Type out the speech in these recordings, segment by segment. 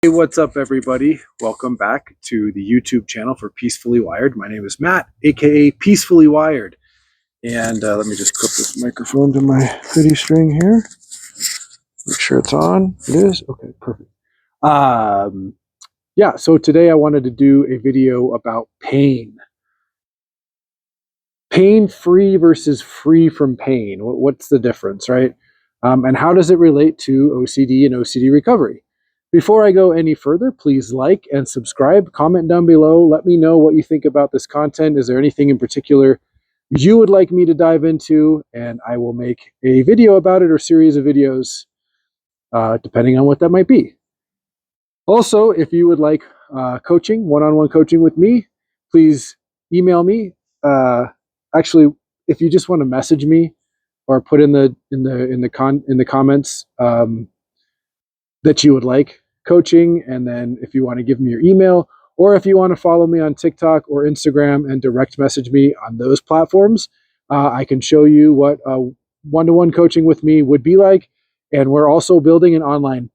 Hey, what's up, everybody? Welcome back to the YouTube channel for Peacefully Wired. My name is Matt, aka Peacefully Wired. And let me just clip this microphone to my hoodie string here. Make sure it's on. It is? Okay, perfect. Yeah, so today I wanted to do a video about pain. Pain free versus free from pain. What's the difference, right? And how does it relate to OCD and OCD recovery? Before I go any further, please like and subscribe, comment down below. Let me know what you think about this content. Is there anything in particular you would like me to dive into? And I will make a video about it or series of videos, depending on what that might be. Also, if you would like coaching, one-on-one coaching with me, please email me. Actually, if you just want to message me or put in the comments that you would like coaching, and then if you want to give me your email, or if you want to follow me on TikTok or Instagram and direct message me on those platforms, I can show you what one-to-one coaching with me would be like. And we're also building an online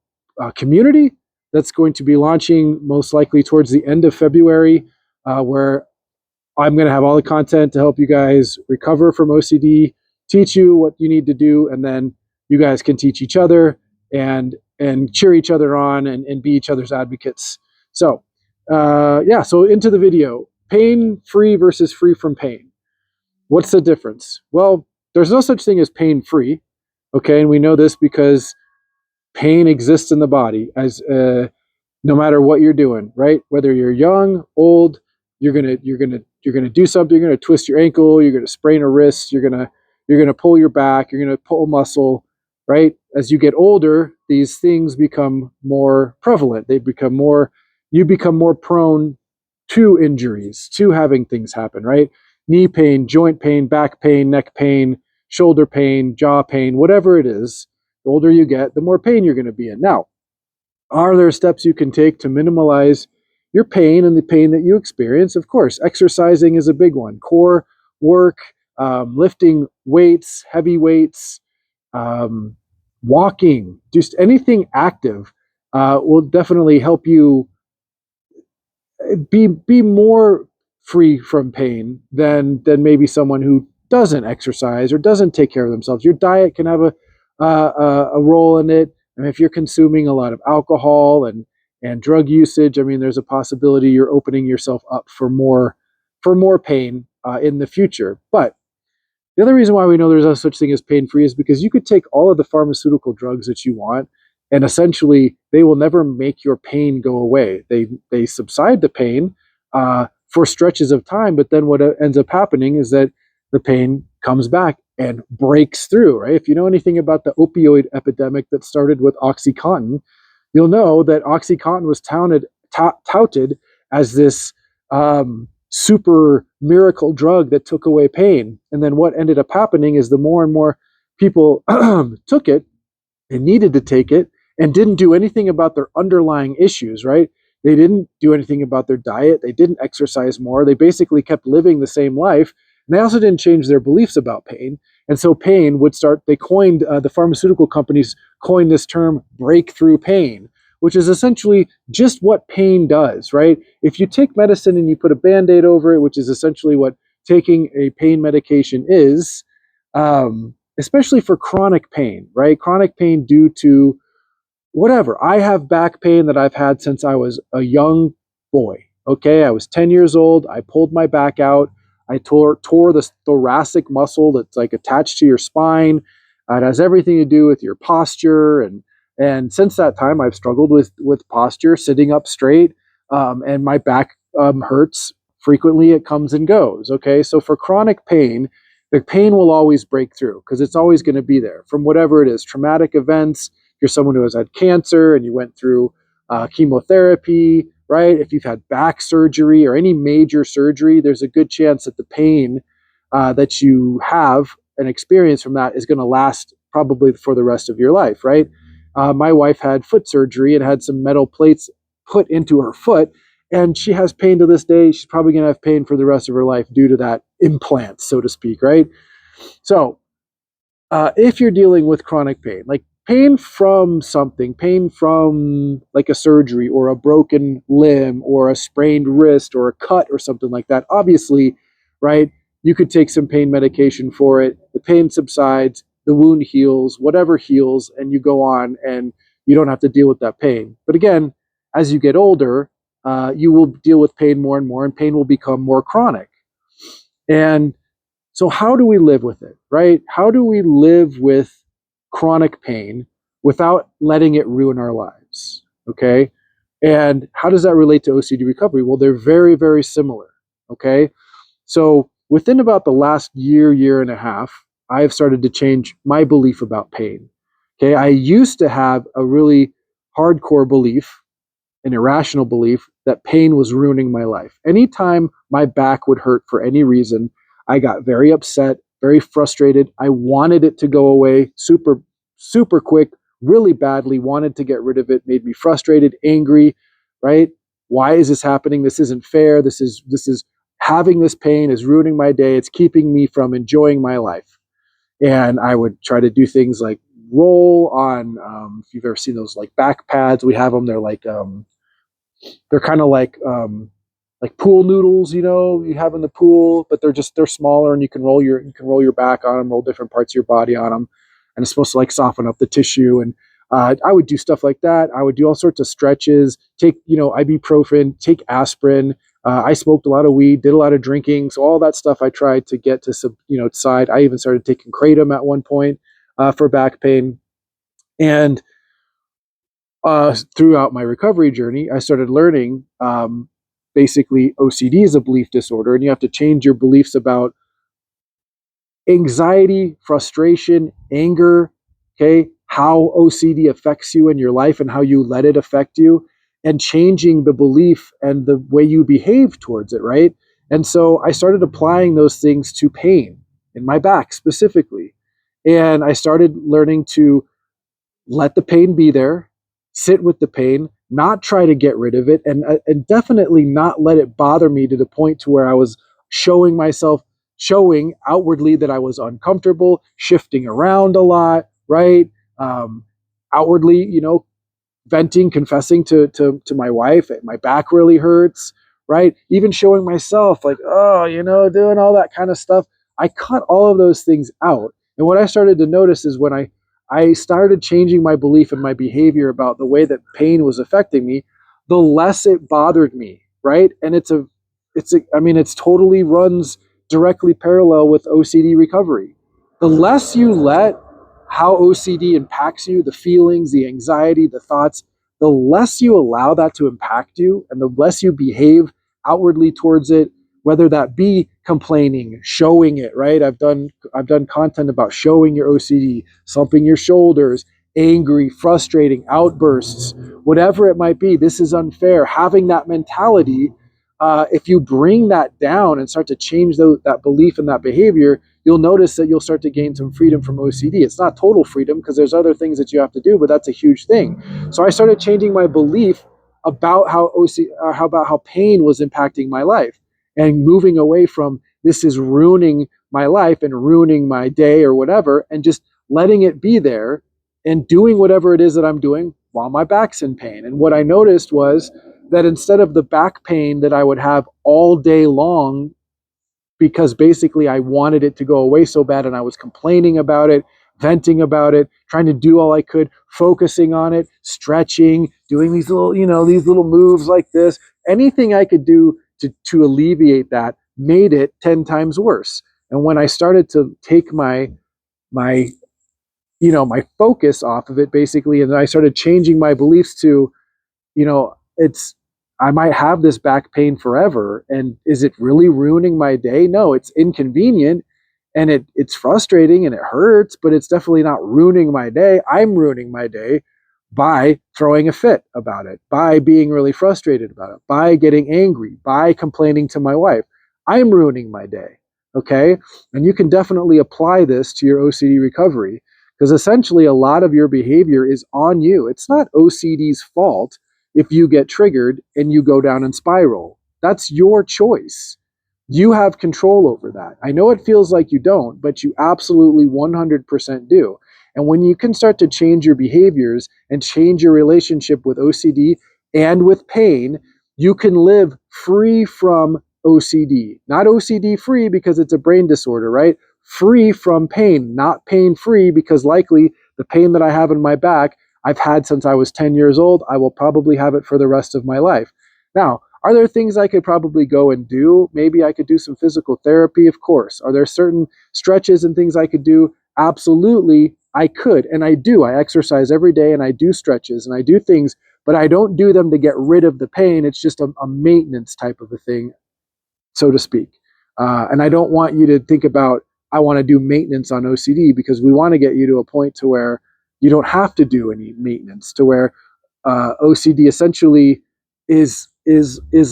community that's going to be launching most likely towards the end of February, where I'm going to have all the content to help you guys recover from OCD, teach you what you need to do, and then you guys can teach each other and cheer each other on and be each other's advocates. So yeah, so into the video. Pain free versus free from pain. What's the difference? Well, there's no such thing as pain free, okay? And we know this because pain exists in the body as no matter what you're doing, right? Whether you're young, old, you're gonna do something. You're gonna twist your ankle. You're gonna sprain a wrist. You're gonna pull your back. You're gonna pull muscle, right? As you get older, these things become more prevalent. You become more prone to injuries, to having things happen, right? Knee pain, joint pain, back pain, neck pain, shoulder pain, jaw pain, whatever it is. The older you get, the more pain you're going to be in. Now, are there steps you can take to minimize your pain and the pain that you experience? Of course, exercising is a big one. Core work, lifting weights, heavy weights, walking, just anything active will definitely help you be more free from pain than maybe someone who doesn't exercise or doesn't take care of themselves. Your diet can have a role in it. And if you're consuming a lot of alcohol and drug usage, I mean, there's a possibility you're opening yourself up for more pain in the future. But the other reason why we know there's no such thing as pain-free is because you could take all of the pharmaceutical drugs that you want, and essentially they will never make your pain go away. They subside the pain for stretches of time, but then what ends up happening is that the pain comes back and breaks through, right? If you know anything about the opioid epidemic that started with OxyContin, you'll know that OxyContin was touted as this super miracle drug that took away pain. And then what ended up happening is the more and more people took it and needed to take it and didn't do anything about their underlying issues, right? They didn't do anything about their diet. They didn't exercise more. They basically kept living the same life. And they also didn't change their beliefs about pain. And so pain would start, the pharmaceutical companies coined this term breakthrough pain, which is essentially just what pain does, right? If you take medicine and you put a Band-Aid over it, which is essentially what taking a pain medication is, especially for chronic pain, right? Chronic pain due to whatever. I have back pain that I've had since I was a young boy, okay? I was 10 years old. I pulled my back out. I tore the thoracic muscle that's like attached to your spine. It has everything to do with your posture, and since that time, I've struggled with posture, sitting up straight, and my back hurts frequently. It comes and goes. Okay, so for chronic pain, the pain will always break through because it's always going to be there from whatever it is. Traumatic events. If you're someone who has had cancer and you went through chemotherapy, right? If you've had back surgery or any major surgery, there's a good chance that the pain that you have and experience from that is going to last probably for the rest of your life, right? My wife had foot surgery and had some metal plates put into her foot, and she has pain to this day. She's probably going to have pain for the rest of her life due to that implant, so to speak, right? So if you're dealing with chronic pain, like pain from something, pain from like a surgery or a broken limb or a sprained wrist or a cut or something like that, obviously, right? You could take some pain medication for it. The pain subsides, the wound heals, whatever heals, and you go on and you don't have to deal with that pain. But again, as you get older, you will deal with pain more and more, and pain will become more chronic. And so, how do we live with it, right? How do we live with chronic pain without letting it ruin our lives? Okay. And how does that relate to OCD recovery? Well, they're very, very similar. Okay. So, within about the last year, year and a half, I've started to change my belief about pain. Okay. I used to have a really hardcore belief, an irrational belief that pain was ruining my life. Anytime my back would hurt for any reason, I got very upset, very frustrated. I wanted it to go away super, super quick, really badly, wanted to get rid of it, made me frustrated, angry, right? Why is this happening? This isn't fair. This is having this pain is ruining my day. It's keeping me from enjoying my life. And I would try to do things like roll on, if you've ever seen those like back pads, we have them. They're kind of like pool noodles, you have in the pool, but they're smaller, and you can roll your back on them, roll different parts of your body on them, and it's supposed to like soften up the tissue. And I would do stuff like that. I would do all sorts of stretches, take ibuprofen, take aspirin. I smoked a lot of weed, did a lot of drinking, so all that stuff I tried to get to side. I even started taking kratom at one point for back pain. And throughout my recovery journey, I started learning basically OCD is a belief disorder, and you have to change your beliefs about anxiety, frustration, anger, okay, how OCD affects you in your life and how you let it affect you, and changing the belief and the way you behave towards it, right? And so I started applying those things to pain in my back specifically. And I started learning to let the pain be there, sit with the pain, not try to get rid of it, and definitely not let it bother me to the point to where I was showing outwardly that I was uncomfortable, shifting around a lot, right? Um, Outwardly, venting, confessing to my wife, my back really hurts, right? Even showing myself like, oh, doing all that kind of stuff. I cut all of those things out. And what I started to notice is when I started changing my belief and my behavior about the way that pain was affecting me, the less it bothered me, right? And it's totally runs directly parallel with OCD recovery. The less you let how OCD impacts you, the feelings, the anxiety, the thoughts, the less you allow that to impact you and the less you behave outwardly towards it, whether that be complaining, showing it, right? I've done content about showing your OCD, slumping your shoulders, angry, frustrating, outbursts, whatever it might be. This is unfair. Having that mentality, if you bring that down and start to change that belief and that behavior, you'll notice that you'll start to gain some freedom from OCD. It's not total freedom because there's other things that you have to do, but that's a huge thing. So I started changing my belief about how pain was impacting my life, and moving away from this is ruining my life and ruining my day or whatever, and just letting it be there and doing whatever it is that I'm doing while my back's in pain. And what I noticed was that instead of the back pain that I would have all day long, because basically I wanted it to go away so bad and I was complaining about it, venting about it, trying to do all I could, focusing on it, stretching, doing these little moves like this. Anything I could do to alleviate that made it 10 times worse. And when I started to take my my focus off of it basically, and then I started changing my beliefs to, it's I might have this back pain forever, and is it really ruining my day? No, it's inconvenient, and it's frustrating and it hurts, but it's definitely not ruining my day. I'm ruining my day by throwing a fit about it, by being really frustrated about it, by getting angry, by complaining to my wife. I'm ruining my day. Okay? And you can definitely apply this to your OCD recovery, because essentially a lot of your behavior is on you. It's not OCD's fault if you get triggered and you go down and spiral. That's your choice. You have control over that. I know it feels like you don't, but you absolutely 100% do. And when you can start to change your behaviors and change your relationship with OCD and with pain, you can live free from OCD. Not OCD free because it's a brain disorder, right? Free from pain, not pain free, because likely the pain that I have in my back, I've had since I was 10 years old. I will probably have it for the rest of my life. Now, are there things I could probably go and do? Maybe I could do some physical therapy, of course. Are there certain stretches and things I could do? Absolutely, I could. And I do. I exercise every day and I do stretches and I do things, but I don't do them to get rid of the pain. It's just a maintenance type of a thing, so to speak. And I don't want you to think about, I want to do maintenance on OCD, because we want to get you to a point to where you don't have to do any maintenance, to where OCD essentially is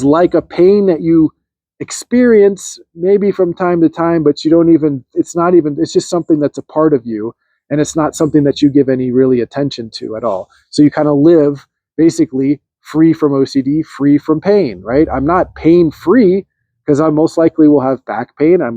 like a pain that you experience maybe from time to time, but you don't even, it's not even, it's just something that's a part of you, and it's not something that you give any really attention to at all. So you kind of live basically free from OCD, free from pain, right? I'm not pain free, because I most likely will have back pain. I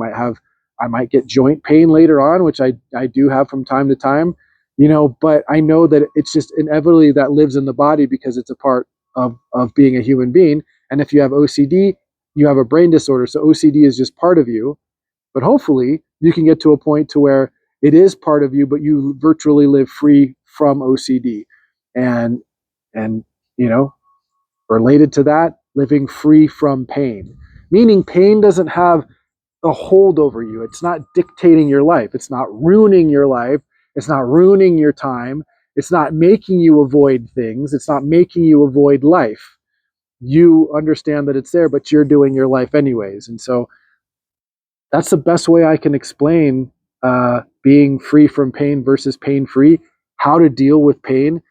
might get joint pain later on, which I do have from time to time, but I know that it's just inevitably that lives in the body because it's a part of being a human being. And if you have OCD, you have a brain disorder. So OCD is just part of you, but hopefully you can get to a point to where it is part of you, but you virtually live free from OCD. And, and, you know, related to that, living free from pain, meaning pain doesn't have a hold over you. It's not dictating your life. It's not ruining your life. It's not ruining your time. It's not making you avoid things. It's not making you avoid life. You understand that it's there, but you're doing your life anyways. And so that's the best way I can explain being free from pain versus pain free, how to deal with pain,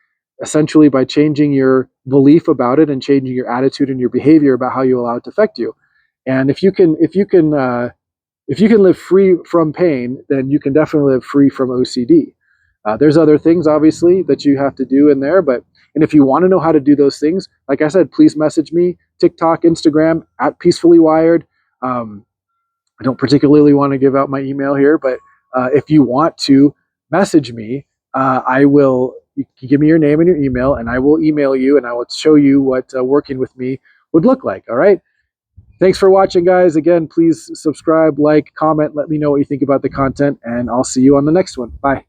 essentially by changing your belief about it and changing your attitude and your behavior about how you allow it to affect you. And if you can live free from pain, then you can definitely live free from OCD. There's other things, obviously, that you have to do in there, and if you want to know how to do those things, like I said, please message me, TikTok, Instagram, at Peacefully Wired. I don't particularly want to give out my email here, but if you want to message me, I will. You can give me your name and your email, and I will email you, and I will show you what working with me would look like. All right. Thanks for watching, guys. Again, please subscribe, like, comment, let me know what you think about the content, and I'll see you on the next one. Bye.